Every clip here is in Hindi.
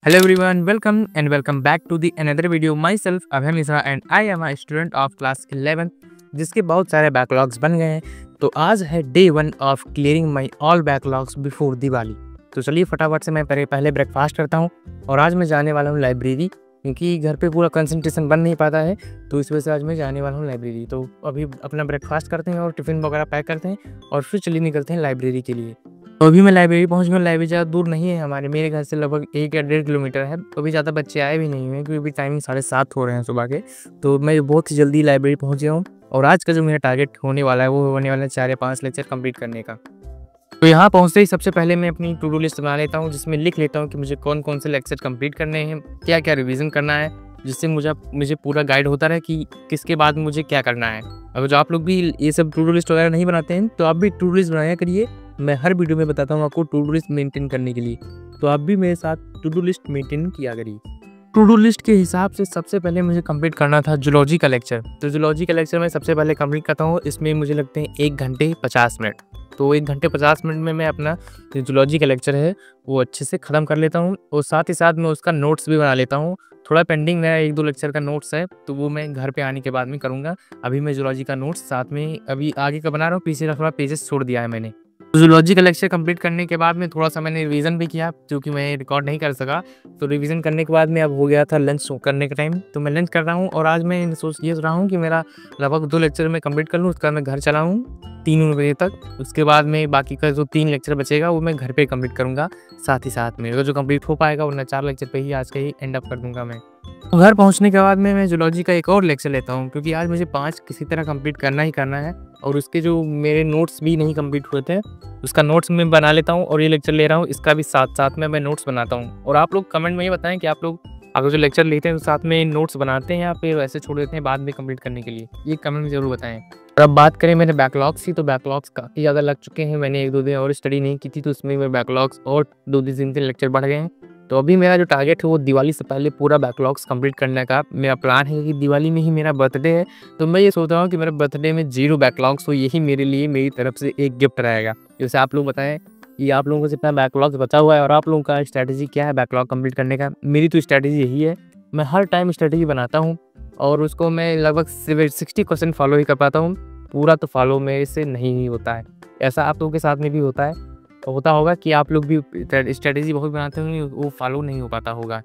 Hello everyone, welcome and welcome back to the another video. Myself Abhay Misra and I am a student of class 11 जिसके बहुत सारे बैकलॉग्स बन गए हैं। तो आज है day 1 of clearing my all backlogs before Diwali. तो चलिए फटाफट से मैं पहले ब्रेकफास्ट करता हूँ और आज मैं जाने वाला हूँ लाइब्रेरी, क्योंकि घर पे पूरा कंसंट्रेशन बन नहीं पाता है, तो इस वजह से आज मैं जाने वाला हूँ लाइब्रेरी। तो अभी अपना ब्रेकफास्ट करते हैं और टिफ़िन वगैरह पैक करते हैं और फिर चलिए निकलते हैं लाइब्रेरी के लिए। तो अभी मैं लाइब्रेरी पहुंच गया। लाइब्रेरी ज़्यादा दूर नहीं है, मेरे घर से लगभग 1 या 1.5 किलोमीटर है। तो अभी ज़्यादा बच्चे आए भी नहीं हैं क्योंकि अभी टाइमिंग 7:30 हो रहे हैं सुबह के। तो मैं बहुत ही जल्दी लाइब्रेरी पहुंच गया हूँ और आज का जो मेरा टारगेट होने वाला है वो होने वाला है 4 या 5 लेक्चर कंप्लीट करने का। तो यहाँ पहुँचते ही सबसे पहले मैं अपनी टू डू लिस्ट बना लेता हूँ, जिसमें लिख लेता हूँ कि मुझे कौन कौन से लेक्चर कंप्लीट करने हैं, क्या क्या रिवीजन करना है, जिससे मुझे पूरा गाइड होता रहे कि किसके बाद मुझे क्या करना है। अगर जो आप लोग भी ये सब टू डू लिस्ट वगैरह नहीं बनाते हैं तो आप भी टू डू लिस्ट बनाया करिए। मैं हर वीडियो में बताता हूँ आपको टू डू लिस्ट मेंटेन करने के लिए, तो आप भी मेरे साथ टू डू लिस्ट मेंटेन किया करिए। टू डू लिस्ट के हिसाब से सबसे पहले मुझे कंप्लीट करना था जूलॉजी का लेक्चर। तो जूलॉजी का लेक्चर मैं सबसे पहले कंप्लीट करता हूँ। इसमें मुझे लगते हैं 1 घंटे 50 मिनट। तो 1 घंटे 50 मिनट में मैं अपना जो जूलॉजी का लेक्चर है वो अच्छे से ख़त्म कर लेता हूँ और साथ ही साथ मैं उसका नोट्स भी बना लेता हूँ। थोड़ा पेंडिंग मेरा 1-2 लेक्चर का नोट्स है, तो वो मैं घर पे आने के बाद में करूँगा। अभी मैं जूलॉजी का नोट्स साथ में अभी आगे का बना रहा हूँ, पीछे का थोड़ा पेजेस छोड़ दिया है मैंने। जूलॉजी का लेक्चर कंप्लीट करने के बाद में थोड़ा सा मैंने रिवीजन भी किया, क्योंकि मैं रिकॉर्ड नहीं कर सका। तो रिवीजन करने के बाद में अब हो गया था लंच करने का टाइम, तो मैं लंच कर रहा हूँ और आज मैं ये सोच रहा हूँ कि मेरा लगभग 2 लेक्चर मैं कंप्लीट कर लूँ, उसका मैं घर चला हूँ 3 बजे तक। उसके बाद में बाकी का जो 3 लेक्चर बचेगा वो मैं घर पे कंप्लीट करूँगा साथ ही साथ में। अगर जो कंप्लीट हो पाएगा वरना 4 लेक्चर पे ही आज का ही एंड अप कर दूँगा मैं। तो घर पहुंचने के बाद में मैं जूलॉजी का एक और लेक्चर लेता हूं, क्योंकि आज मुझे 5 किसी तरह कंप्लीट करना ही करना है और उसके जो मेरे नोट्स भी नहीं कंप्लीट हुए थे उसका नोट्स मैं बना लेता हूं और ये लेक्चर ले रहा हूं, इसका भी साथ साथ में मैं नोट्स बनाता हूं। और आप लोग कमेंट में ये बताएं कि आप लोग अगर जो लेक्चर लेते हैं तो साथ में नोट्स बनाते हैं या फिर वैसे छोड़ देते हैं बाद में कंप्लीट करने के लिए, ये कमेंट में ज़रूर बताएं। और अब बात करें मेरे बैकलॉग्स की, तो बैकलॉग्स काफ़ी ज़्यादा लग चुके हैं। मैंने 1-2 दिन और स्टडी नहीं की थी, तो उसमें मेरे बैकलॉग्स और 2-3 लेक्चर बढ़ गए हैं। तो अभी मेरा जो टारगेट है वो दिवाली से पहले पूरा बैकलॉग्स कंप्लीट करने का मेरा प्लान है, कि दिवाली में ही मेरा बर्थडे है। तो मैं ये सोच रहा हूँ कि मेरे बर्थडे में 0 बैकलॉग्स हो, यही मेरे लिए मेरी तरफ से एक गिफ्ट रहेगा। जैसे आप लोग बताएं कि आप लोगों को जितना बैकलॉग्स बचा हुआ है और आप लोगों का स्ट्रैटेजी क्या है बैकलॉग कंप्लीट करने का। मेरी तो स्ट्रैटेजी यही है, मैं हर टाइम स्ट्रैटेजी बनाता हूँ और उसको मैं लगभग 60% फॉलो ही कर पाता हूँ। पूरा तो फॉलो मेरे से नहीं होता है। ऐसा आप लोगों के साथ में भी होता होगा कि आप लोग भी स्ट्रेटेजी बहुत बनाते होंगे, वो फॉलो नहीं हो पाता होगा।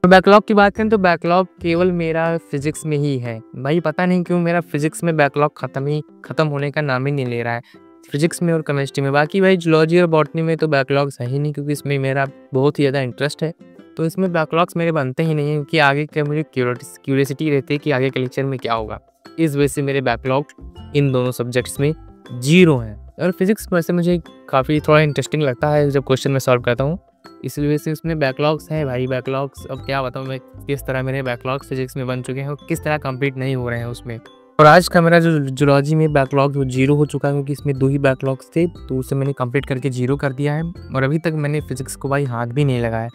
तो बैकलॉग की बात करें तो बैकलॉग केवल मेरा फिजिक्स में ही है भाई। पता नहीं क्यों मेरा फिजिक्स में बैकलॉग ख़त्म होने का नाम ही नहीं ले रहा है, फिजिक्स में और केमिस्ट्री में। बाकी भाई जूलॉजी और बॉटनी में तो बैकलॉग्स है ही नहीं, क्योंकि इसमें मेरा बहुत ही ज़्यादा इंटरेस्ट है। तो इसमें बैकलॉग्स मेरे बनते ही नहीं हैं, क्योंकि आगे का मुझे क्यूरियोसिटी रहती है कि आगे के लेक्चर में क्या होगा। इस वजह से मेरे बैकलॉग इन दोनों सब्जेक्ट्स में 0 हैं। और फिजिक्स वैसे मुझे काफ़ी थोड़ा इंटरेस्टिंग लगता है जब क्वेश्चन में सॉल्व करता हूँ, इस वजह से उसमें बैकलॉग्स हैं भाई। बैकलॉग्स अब क्या बताऊँ मैं, किस तरह मेरे बैकलॉग्स फिजिक्स में बन चुके हैं और किस तरह कंप्लीट नहीं हो रहे हैं उसमें। और आज का मेरा जो जूलॉजी में बैकलॉग वो 0 हो चुका है, क्योंकि इसमें 2 ही बैकलॉग्स थे, तो उसे मैंने कंप्लीट करके 0 कर दिया है। और अभी तक मैंने फिजिक्स को भाई हाथ भी नहीं लगाया,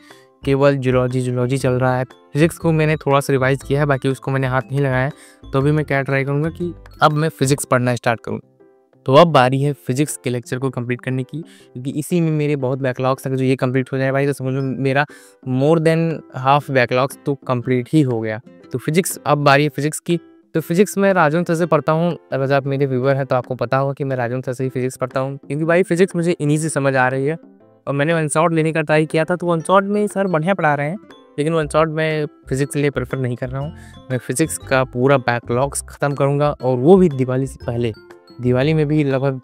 केवल जूलॉजी चल रहा है। फिजिक्स को मैंने थोड़ा सा रिवाइज़ किया है, बाकी उसको मैंने हाथ नहीं लगाया। तो अभी मैं क्या ट्राई करूँगा कि अब मैं फिजिक्स पढ़ना स्टार्ट करूँ। तो अब बारी है फिजिक्स के लेक्चर को कंप्लीट करने की, क्योंकि इसी में मेरे बहुत बैकलॉग्स हैं। जो ये कंप्लीट हो जाए भाई तो समझ लो मेरा मोर देन हाफ बैकलॉग्स तो कंप्लीट ही हो गया। तो फिजिक्स, अब बारी है फिजिक्स की। तो फिजिक्स मैं राजवंश सर से पढ़ता हूँ। अगर आप मेरे व्यूअर हैं तो आपको पता होगा कि मैं राजवंश सर से ही फिजिक्स पढ़ता हूँ, क्योंकि भाई फिजिक्स मुझे इन्हीं से समझ आ रही है। और मैंने वन शॉट लेने का ट्राई किया था, तो वन शॉट में सर बढ़िया पढ़ा रहे हैं, लेकिन वन शॉट मैं फिजिक्स के लिए प्रेफर नहीं कर रहा हूँ। मैं फिजिक्स का पूरा बैकलॉग्स ख़त्म करूँगा, और वो भी दिवाली से पहले। दिवाली में भी लगभग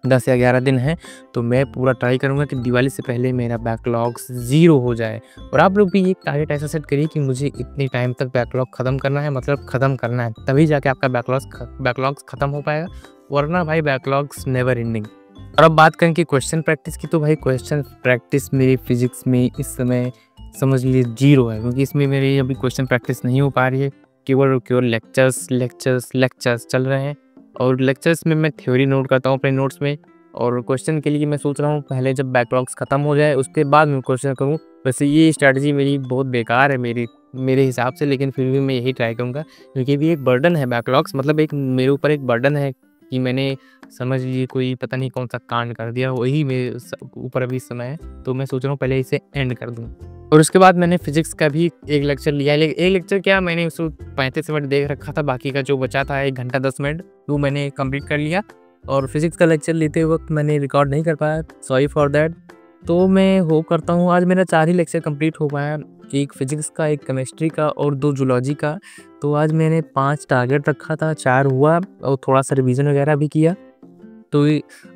10 या 11 दिन हैं, तो मैं पूरा ट्राई करूँगा कि दिवाली से पहले मेरा बैकलॉग्स 0 हो जाए। और आप लोग भी एक टारगेट ऐसा सेट करिए कि मुझे इतने टाइम तक बैकलॉग ख़त्म करना है, मतलब ख़त्म करना है, तभी जाके आपका बैकलॉग्स ख़त्म हो पाएगा, वरना भाई बैकलॉग्स नेवर एंडिंग। और अब बात करें कि क्वेश्चन प्रैक्टिस की, तो भाई क्वेश्चन प्रैक्टिस मेरी फिजिक्स में इस समय समझ लीजिए 0 है, क्योंकि इसमें मेरी अभी क्वेश्चन प्रैक्टिस नहीं हो पा रही है। केवल लेक्चर्स चल रहे हैं, और लेक्चर्स में मैं थ्योरी नोट करता हूँ अपने नोट्स में। और क्वेश्चन के लिए मैं सोच रहा हूँ पहले जब बैकलॉग्स ख़त्म हो जाए उसके बाद मैं क्वेश्चन करूँ। वैसे ये स्ट्रैटेजी मेरी बहुत बेकार है मेरे हिसाब से, लेकिन फिर भी मैं यही ट्राई करूँगा, क्योंकि भी एक बर्डन है बैकलॉग्स, मतलब एक मेरे ऊपर एक बर्डन है कि मैंने समझ लीजिए कोई पता नहीं कौन सा कांड कर दिया, वही मेरे ऊपर अभी समय है, तो मैं सोच रहा हूँ पहले इसे एंड कर दूँ। और उसके बाद मैंने फिजिक्स का भी एक लेक्चर लिया, एक लेक्चर क्या, मैंने उसको 35 मिनट देख रखा था, बाकी का जो बचा था 1 घंटा 10 मिनट वो मैंने कंप्लीट कर लिया। और फिजिक्स का लेक्चर लेते वक्त मैंने रिकॉर्ड नहीं कर पाया, सॉरी फॉर दैट। तो मैं होप करता हूँ आज मेरा 4 ही लेक्चर कंप्लीट हो पाया, एक फिजिक्स का, एक केमिस्ट्री का और 2 जूलॉजी का। तो आज मैंने 5 टारगेट रखा था, 4 हुआ और थोड़ा सा रिवीजन वगैरह भी किया। तो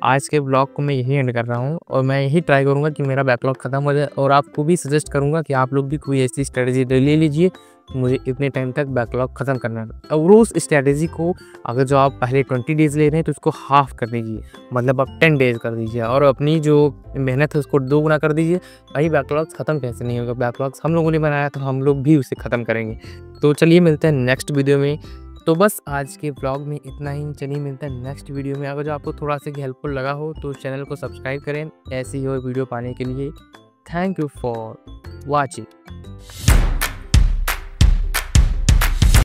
आज के ब्लॉग को मैं यही एंड कर रहा हूँ और मैं यही ट्राई करूँगा कि मेरा बैकलॉग ख़त्म हो जाए, और आपको भी सजेस्ट करूँगा कि आप लोग भी कोई ऐसी स्ट्रेटजी ले लीजिए, मुझे इतने टाइम तक बैकलॉग ख़त्म करना है। और उस स्ट्रेटजी को अगर जो आप पहले 20 डेज़ ले रहे हैं तो उसको हाफ कर दीजिए, मतलब आप 10 डेज़ कर दीजिए, और अपनी जो मेहनत है उसको 2 गुना कर दीजिए। भाई बैकलॉग्स ख़त्म कैसे नहीं होगा, बैकलॉग्स हम लोगों ने बनाया तो हम लोग भी उसे ख़त्म करेंगे। तो चलिए मिलते हैं नेक्स्ट वीडियो में। तो बस आज के व्लॉग में इतना ही, चलिए मिलता है नेक्स्ट वीडियो में। अगर जो आपको थोड़ा सा हेल्पफुल लगा हो तो चैनल को सब्सक्राइब करें ऐसी ही वीडियो पाने के लिए। Thank you for watching.